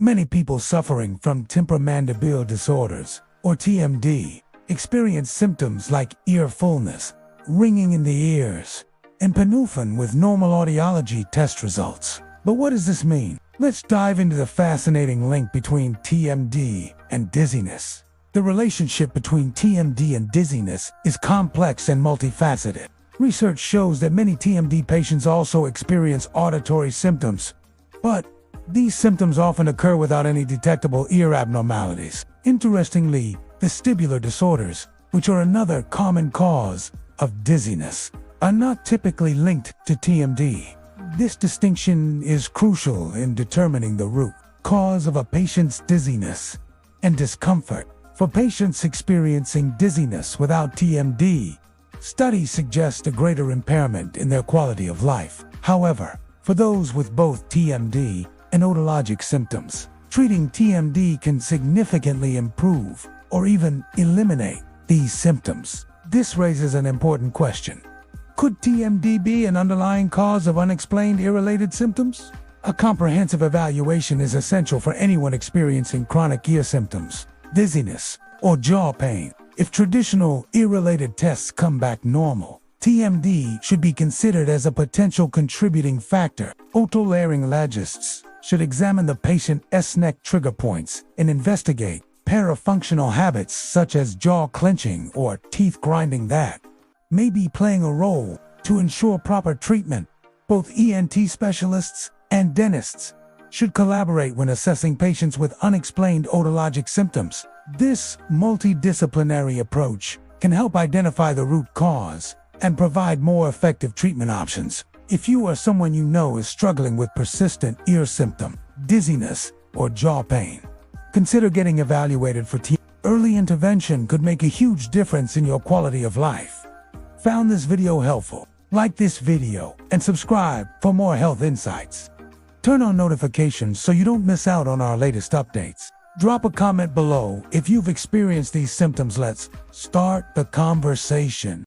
Many people suffering from temporomandibular disorders, or TMD, experience symptoms like ear fullness, ringing in the ears, and panufin with normal audiology test results. But what does this mean? Let's dive into the fascinating link between TMD and dizziness. The relationship between TMD and dizziness is complex and multifaceted. Research shows that many TMD patients also experience auditory symptoms, but these symptoms often occur without any detectable ear abnormalities. Interestingly, vestibular disorders, which are another common cause of dizziness, are not typically linked to TMD. This distinction is crucial in determining the root cause of a patient's dizziness and discomfort. For patients experiencing dizziness without TMD, studies suggest a greater impairment in their quality of life. However, for those with both TMD and otologic symptoms, treating TMD can significantly improve or even eliminate these symptoms. This raises an important question. Could TMD be an underlying cause of unexplained ear-related symptoms? A comprehensive evaluation is essential for anyone experiencing chronic ear symptoms, dizziness, or jaw pain. If traditional ear-related tests come back normal, TMD should be considered as a potential contributing factor. Otolaryngologists should examine the patient's neck trigger points and investigate parafunctional habits such as jaw clenching or teeth grinding that may be playing a role to ensure proper treatment. Both ENT specialists and dentists should collaborate when assessing patients with unexplained otologic symptoms. This multidisciplinary approach can help identify the root cause and provide more effective treatment options. If you or someone you know is struggling with persistent ear symptom, dizziness, or jaw pain, consider getting evaluated for TMD. Early intervention could make a huge difference in your quality of life. Found this video helpful? Like this video and subscribe for more health insights. Turn on notifications so you don't miss out on our latest updates. Drop a comment below if you've experienced these symptoms. Let's start the conversation.